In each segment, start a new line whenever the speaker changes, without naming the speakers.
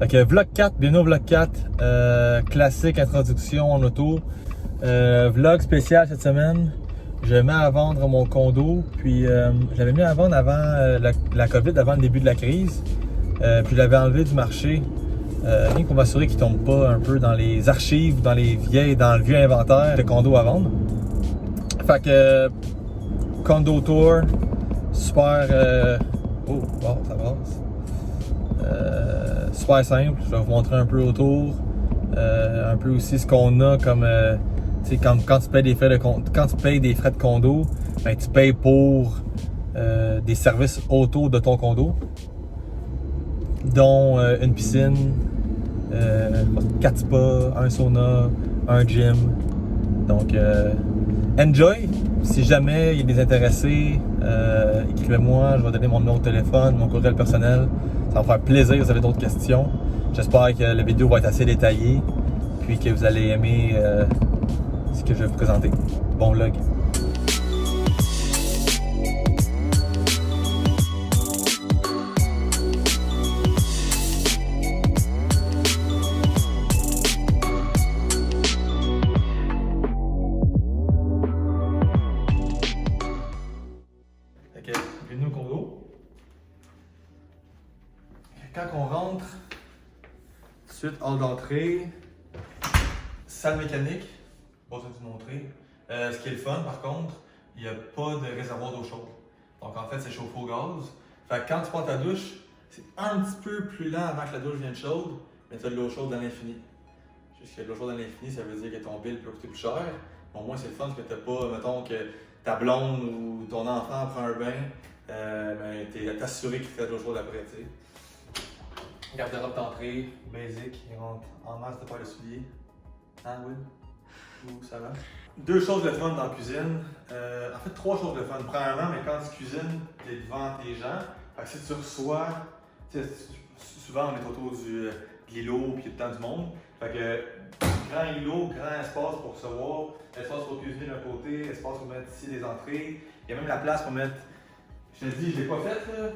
Fait que vlog 4, bienvenue au vlog 4, classique introduction en auto. Vlog spécial cette semaine. Je mets à vendre mon condo, puis j'avais mis à vendre avant la COVID, avant le début de la crise. Puis je l'avais enlevé du marché, rien pour m'assurer qu'il ne tombe pas un peu dans les archives, dans le vieux inventaire de condos à vendre. Fait que condo tour, super, oh wow, ça passe. Super simple, je vais vous montrer un peu autour, un peu aussi ce qu'on a comme, tu sais, quand tu payes des frais de condo, ben, tu payes pour des services autour de ton condo, dont une piscine, 4 spas, un sauna, un gym. Donc, enjoy! Si jamais il y a des intéressés, écrivez-moi, je vais donner mon numéro de téléphone, mon courriel personnel. Ça va me faire plaisir si vous avez d'autres questions. J'espère que la vidéo va être assez détaillée, puis que vous allez aimer ce que je vais vous présenter. Bon vlog! Ok, bienvenue au condo. Quand on rentre, suite hall d'entrée, salle mécanique, pas besoin de vous montrer. Ce qui est le fun par contre, il n'y a pas de réservoir d'eau chaude. Donc en fait, c'est chauffé au gaz. Fait que quand tu prends ta douche, c'est un petit peu plus lent avant que la douche vienne chaude, mais tu as de l'eau chaude à l'infini. Juste que de l'eau chaude à l'infini, ça veut dire que ton bill peut coûter plus cher. Au moins, c'est le fun parce que tu n'as pas, mettons, que ta blonde ou ton enfant prend un bain, ben, tu es assuré qu'il fait de l'eau chaude après, tu sais. Garde-robe d'entrée, basic, il rentre en masse de paire de souliers. Hein, Will? Ou ça va? Deux choses de fun dans la cuisine. En fait, trois choses de fun. Premièrement, mais quand tu cuisines, tu es devant tes gens. Fait que si tu reçois, souvent on est autour de l'îlot puis il y a tout le temps du monde. Fait que grand îlot, grand espace pour recevoir, espace pour cuisiner d'un côté, espace pour mettre ici des entrées. Il y a même la place pour mettre. Je te dis, je l'ai pas fait là,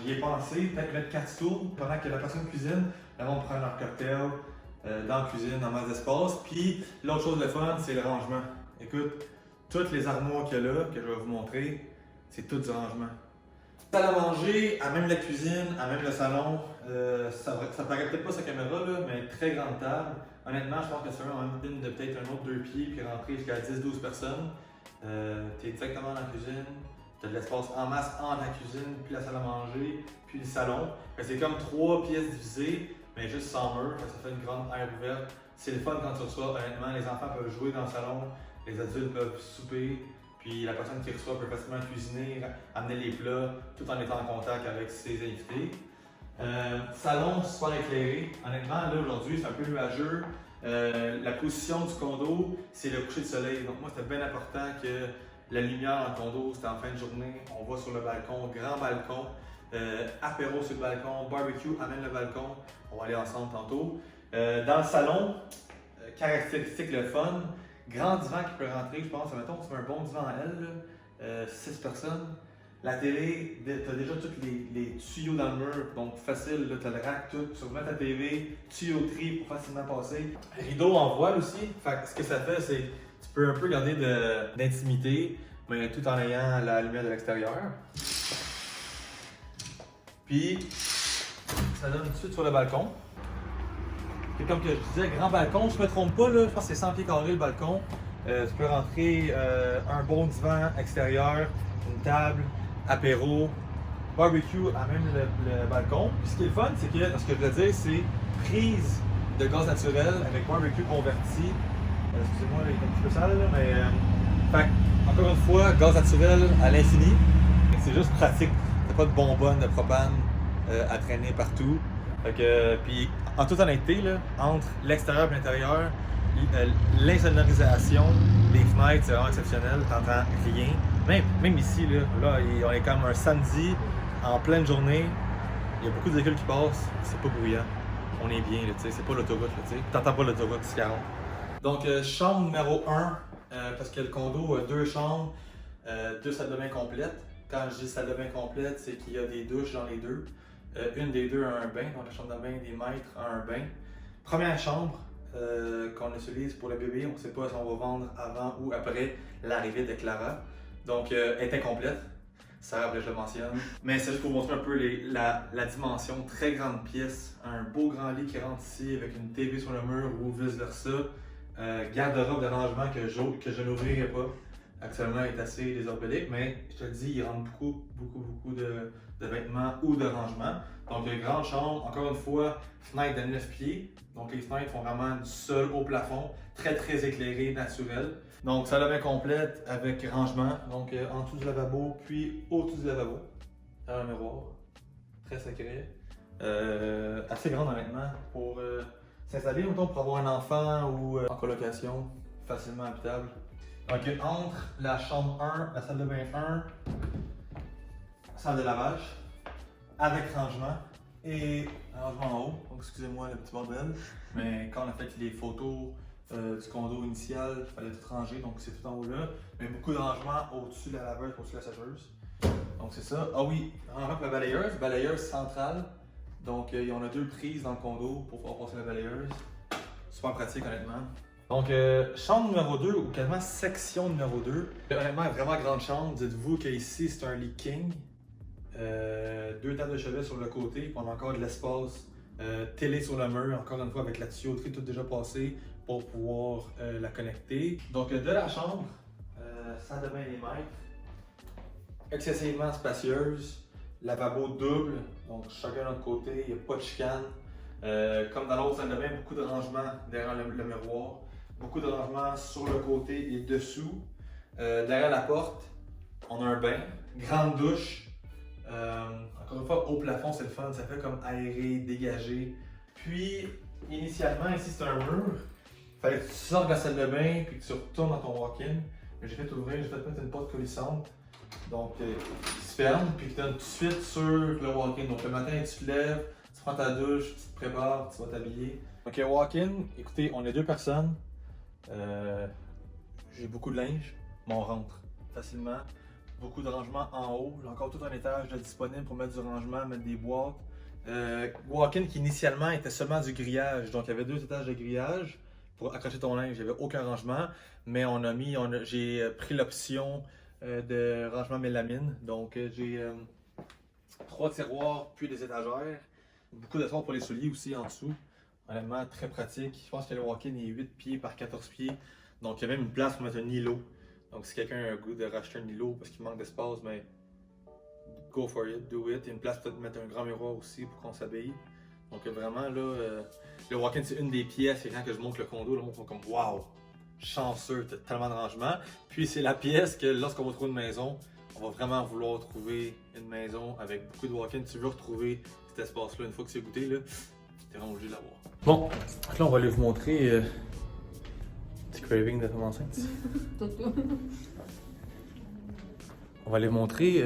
j'y ai pensé, peut-être mettre 4 stools pendant que la personne cuisine, le monde prend leur cocktail dans la cuisine, en masse d'espace. Puis l'autre chose de fun, c'est le rangement. Écoute, toutes les armoires qu'il y a là, que je vais vous montrer, c'est tout du rangement. Salle à manger, à même la cuisine, à même le salon, ça paraît peut-être pas sa caméra là, mais très grande table. Honnêtement, je pense que c'est une de peut-être un autre 2 pieds, puis rentrer jusqu'à 10-12 personnes. Tu es directement dans la cuisine. Tu as de l'espace en masse entre la cuisine, puis la salle à manger, puis le salon. C'est comme 3 pièces divisées, mais juste sans mur. Ça fait une grande aire ouverte. C'est le fun quand tu reçois, honnêtement. Les enfants peuvent jouer dans le salon, les adultes peuvent souper, puis la personne qui reçoit peut facilement cuisiner, amener les plats, tout en étant en contact avec ses invités. Salon super éclairé. Honnêtement, là aujourd'hui, c'est un peu nuageux. La position du condo, c'est le coucher de soleil. Donc moi, c'était bien important que la lumière en condo, c'était en fin de journée. On va sur le balcon, grand balcon, apéro sur le balcon, barbecue, amène le balcon. On va aller ensemble tantôt. Dans le salon, caractéristique le fun, grand divan qui peut rentrer, je pense. Mettons, tu mets un bon divan à L, 6 personnes. La télé, tu as déjà tous les tuyaux dans le mur, donc facile, tu as le rack, tout. Tu remets ta TV, tuyauterie pour facilement passer. Rideau en voile aussi. Fait que ce que ça fait, c'est tu peux un peu garder d'intimité, mais tout en ayant la lumière de l'extérieur. Puis, ça donne tout de suite sur le balcon. Et comme que je disais, grand balcon, je ne me trompe pas, là, je pense que c'est 100 pieds carrés le balcon. Tu peux rentrer un bon divan extérieur, une table, apéro, barbecue à même le balcon. Puis ce qui est le fun, c'est que, ce que je veux dire, c'est prise de gaz naturel avec barbecue converti. Excusez-moi, il est un petit peu sale, là, mais fait, encore une fois, gaz naturel à l'infini. C'est juste pratique. T'as pas de bonbonne de propane à traîner partout. Fait que, puis en toute honnêteté, là, entre l'extérieur et l'intérieur, l'insonorisation des fenêtres, c'est vraiment exceptionnel. T'entends rien. Même ici, là, on est comme un samedi, en pleine journée. Il y a beaucoup de véhicules qui passent. C'est pas bruyant. On est bien, c'est pas l'autoroute. T'entends pas l'autoroute 40. Donc, chambre numéro 1, parce que le condo a 2 chambres, 2 salles de bain complètes. Quand je dis salle de bain complète, c'est qu'il y a des douches dans les deux. Une des deux a un bain, donc la chambre de bain des maîtres a un bain. Première chambre qu'on utilise pour le bébé, on ne sait pas si on va vendre avant ou après l'arrivée de Clara. Donc elle est incomplète, ça après je le mentionne. Mais c'est juste pour montrer un peu la dimension, très grande pièce, un beau grand lit qui rentre ici avec une TV sur le mur ou vice versa. Garde-robe de rangement que je n'ouvrirai pas. Actuellement, elle est assez désorbélique, mais je te le dis, il rentre beaucoup de vêtements ou de rangements. Donc, grande chambre, encore une fois, fenêtre de 9 pieds. Donc, les fenêtres font vraiment du sol au plafond, très éclairé, naturel. Donc, salle de bain complète avec rangement. Donc, en dessous du lavabo, puis au-dessus du lavabo. Un miroir, très sacré. Assez grande, honnêtement, pour s'installer, mettons, pour avoir un enfant ou en colocation, facilement habitable. Donc, entre la chambre 1, la salle de bain 1, salle de lavage, avec rangement et un rangement en haut. Donc, excusez-moi le petit bordel, mais quand on a fait les photos du condo initial, il fallait tout ranger, donc c'est tout en haut là. Mais beaucoup de rangement au-dessus de la laveuse, au-dessus de la sécheuse. Donc, c'est ça. Ah oui, rangement pour la balayeuse centrale. Donc, on a 2 prises dans le condo pour pouvoir passer la balayeuse. Super pratique, honnêtement. Donc, chambre numéro 2, ou quasiment section numéro 2. Honnêtement, vraiment grande chambre. Dites-vous qu'ici, c'est un lit king. 2 tables de chevet sur le côté, puis on a encore de l'espace. Télé sur le mur, encore une fois, avec la tuyauterie toute déjà passée pour pouvoir la connecter. Donc, de la chambre, salle de bain des maîtres. Excessivement spacieuse. Lavabo double, donc chacun de notre côté, il n'y a pas de chicane. Comme dans l'autre salle de bain, beaucoup de rangements derrière le miroir. Beaucoup de rangements sur le côté et dessous. Derrière la porte, on a un bain. Grande douche. Encore une fois, au plafond, c'est le fun. Ça fait comme aéré, dégagé. Puis, initialement, ici, c'est un mur. Il fallait que tu sortes de la salle de bain puis que tu retournes dans ton walk-in. Mais j'ai fait ouvrir, j'ai fait mettre une porte coulissante. Donc, qui se ferme puis qui donne tout de suite sur le walk-in. Donc, le matin, tu te lèves, tu prends ta douche, tu te prépares, tu vas t'habiller. Donc, walk-in, écoutez, on est 2 personnes. J'ai beaucoup de linge, mais on rentre facilement. Beaucoup de rangements en haut. J'ai encore tout un étage disponible pour mettre du rangement, mettre des boîtes. Walk-in qui initialement était seulement du grillage. Donc, il y avait 2 étages de grillage pour accrocher ton linge. Il n'y avait aucun rangement, mais j'ai pris l'option de rangement mélamine. Donc, j'ai 3 tiroirs puis des étagères. Beaucoup d'espace pour les souliers aussi en dessous. Honnêtement, très pratique. Je pense que le walk-in est 8 pieds par 14 pieds. Donc, il y a même une place pour mettre un îlot. Donc, si quelqu'un a le goût de racheter un îlot parce qu'il manque d'espace, mais go for it, do it. Il y a une place peut-être de mettre un grand miroir aussi pour qu'on s'habille. Donc, vraiment, là, le walk-in, c'est une des pièces. Et quand que je montre le condo, le monde sont comme wow! Chanceux, t'as tellement de rangement. Puis c'est la pièce que lorsqu'on va trouver une maison, on va vraiment vouloir trouver une maison avec beaucoup de walk-in. Tu veux retrouver cet espace-là une fois que c'est goûté, là, t'es vraiment obligé de l'avoir. Bon, là on va aller vous montrer petit craving de femme enceinte. On va aller vous montrer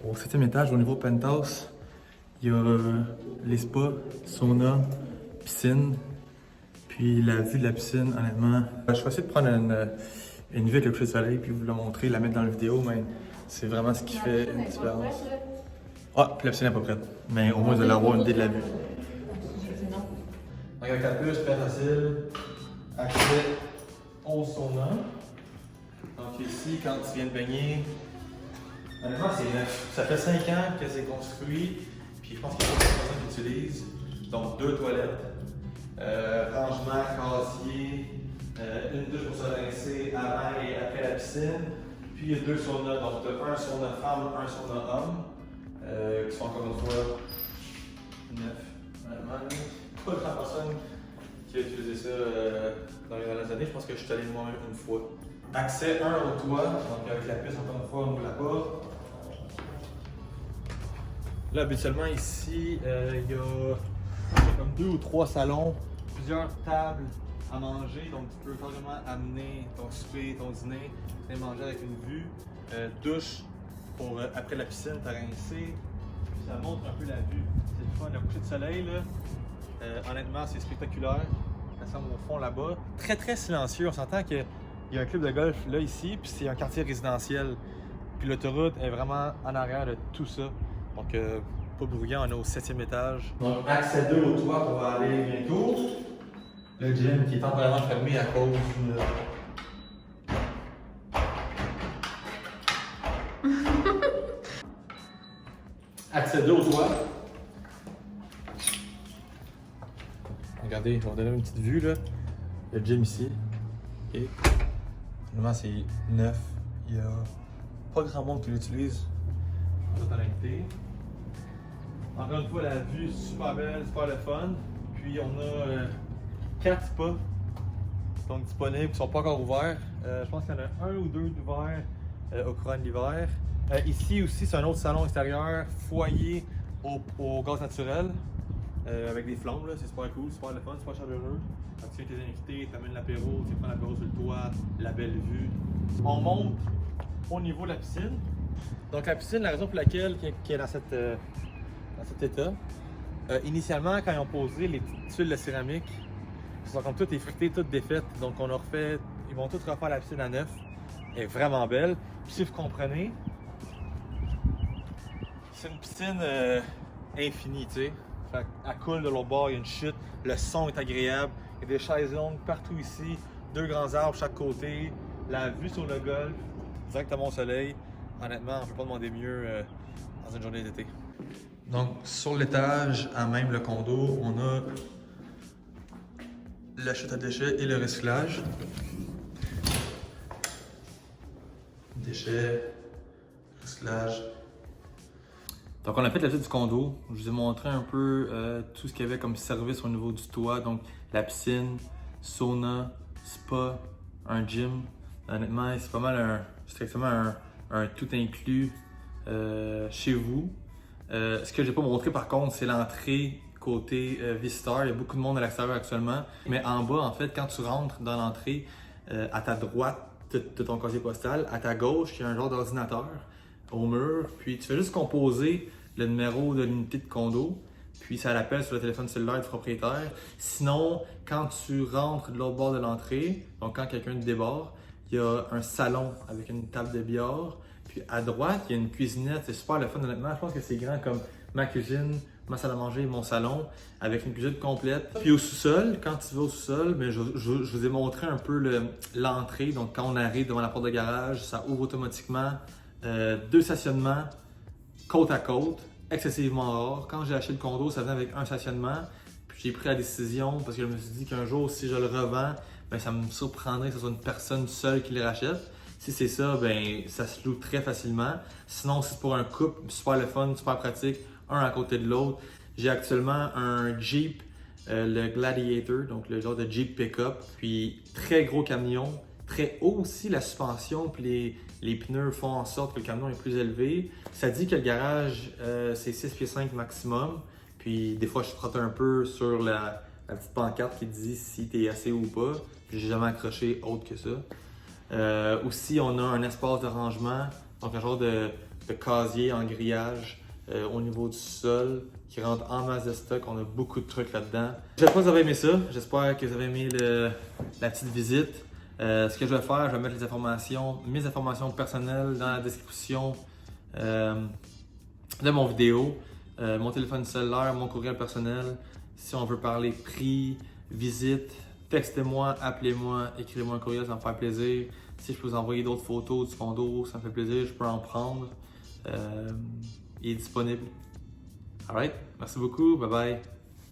au 7e étage, au niveau penthouse, il y a les spas, sauna, piscine. Puis la vue de la piscine, honnêtement, je vais essayer de prendre une vue avec le coucher de soleil puis vous la montrer, la mettre dans la vidéo, mais c'est vraiment ce qui fait une différence. Ah, puis la piscine n'est pas prête, mais au moins vous allez avoir une idée de la vue. Donc avec la puce, très facile, accès au sauna. Donc ici, quand tu viens de baigner, honnêtement c'est neuf. Ça fait 5 ans que c'est construit, puis je pense qu'il y a beaucoup de personnes qui utilisent. Donc 2 toilettes. Rangement, casier, une douche pour se rincer avant et après la piscine. Puis il y a 2 saunas, donc tu as un sauna femme, un sauna homme, qui sont encore une fois neufs. Pas de personne qui a utilisé ça dans les dernières années, je pense que je suis allé moi-même une fois. Accès 1 au toit, donc avec la piste encore une fois, on ouvre la porte. Là, habituellement ici, il y a comme 2 ou 3 salons, plusieurs tables à manger, donc tu peux carrément amener ton souper, ton dîner, et manger avec une vue, douche pour après la piscine, t'as rincé, ça montre un peu la vue. C'est le fun, le coucher de soleil là, honnêtement c'est spectaculaire, ça semble au fond là-bas. Très silencieux, on s'entend qu'il y a un club de golf là ici, puis c'est un quartier résidentiel, puis l'autoroute est vraiment en arrière de tout ça, donc pas bruyant, on est au 7e étage. Donc, accéder au toit qu'on va aller bientôt. Le gym qui est temporairement fermé à cause d'une. Accéder au toit. Regardez, je vais vous donner une petite vue là. Il y a le gym ici. Ok. Finalement, c'est neuf. Il y a pas grand monde qui l'utilise. En totalité. Encore une fois, la vue est super belle, super le fun. Puis on a 4 spas donc disponibles qui sont pas encore ouverts. Je pense qu'il y en a un ou deux ouverts au courant de l'hiver. Ici aussi, c'est un autre salon extérieur, foyer au gaz naturel. Avec des flammes, c'est super cool, super le fun, super chaleureux. Quand tu viens tes invités, tu amènes l'apéro, tu prends l'apéro sur le toit, la belle vue. On monte au niveau de la piscine. Donc la piscine, la raison pour laquelle qui est dans cet état, initialement quand ils ont posé les petites tuiles de céramique, elles sont comme toutes effritées, toutes défaites. Donc on a refait, ils vont toutes refaire la piscine à neuf. Elle est vraiment belle. Puis si vous comprenez, c'est une piscine infinie, tu sais. Elle coule de l'autre bord, il y a une chute, le son est agréable, il y a des chaises longues partout ici, 2 grands arbres chaque côté, la vue sur le golfe, directement au soleil. Honnêtement, on ne peut pas demander mieux dans une journée d'été. Donc, sur l'étage, à même le condo, on a la chute à déchets et le recyclage. Déchets, recyclage. Donc, on a fait la visite du condo. Je vous ai montré un peu tout ce qu'il y avait comme service au niveau du toit. Donc, la piscine, sauna, spa, un gym. Honnêtement, c'est pas mal strictement un tout inclus chez vous. Ce que j'ai pas montré par contre, c'est l'entrée côté visiteur. Il y a beaucoup de monde à l'extérieur actuellement. Mais en bas, en fait, quand tu rentres dans l'entrée, à ta droite de ton casier postal, à ta gauche, il y a un genre d'ordinateur au mur. Puis tu fais juste composer le numéro de l'unité de condo. Puis ça l'appelle sur le téléphone cellulaire du propriétaire. Sinon, quand tu rentres de l'autre bord de l'entrée, donc quand quelqu'un te déborde, il y a un salon avec une table de billard. Puis à droite, il y a une cuisinette. C'est super le fun, honnêtement. Je pense que c'est grand comme ma cuisine, ma salle à manger et mon salon avec une cuisine complète. Puis au sous-sol, quand tu vas au sous-sol, je vous ai montré un peu l'entrée. Donc quand on arrive devant la porte de garage, ça ouvre automatiquement. 2 stationnements côte à côte, excessivement rare. Quand j'ai acheté le condo, ça venait avec un stationnement. Puis j'ai pris la décision parce que je me suis dit qu'un jour, si je le revends, ben, ça me surprendrait que ce soit une personne seule qui les rachète. Si c'est ça, ben, ça se loue très facilement. Sinon, si c'est pour un couple, super le fun, super pratique, un à côté de l'autre. J'ai actuellement un Jeep, le Gladiator, donc le genre de Jeep pick-up. Puis très gros camion, très haut aussi la suspension, puis les pneus font en sorte que le camion est plus élevé. Ça dit que le garage, c'est 6 pieds 5 maximum. Puis des fois, je frotte un peu sur la petite pancarte qui dit si tu es assez haut ou pas. Puis j'ai jamais accroché autre que ça. Aussi, on a un espace de rangement, donc un genre de casier en grillage au niveau du sol qui rentre en masse de stock. On a beaucoup de trucs là-dedans. J'espère que vous avez aimé ça. J'espère que vous avez aimé la petite visite. Ce que je vais faire, je vais mettre mes informations personnelles dans la description de mon vidéo. Mon téléphone cellulaire, mon courriel personnel. Si on veut parler prix, visite, textez-moi, appelez-moi, écrivez-moi un courriel, ça me fait plaisir. Si je peux vous envoyer d'autres photos du condo, ça me fait plaisir, je peux en prendre. Il est disponible. Alright, merci beaucoup, bye bye.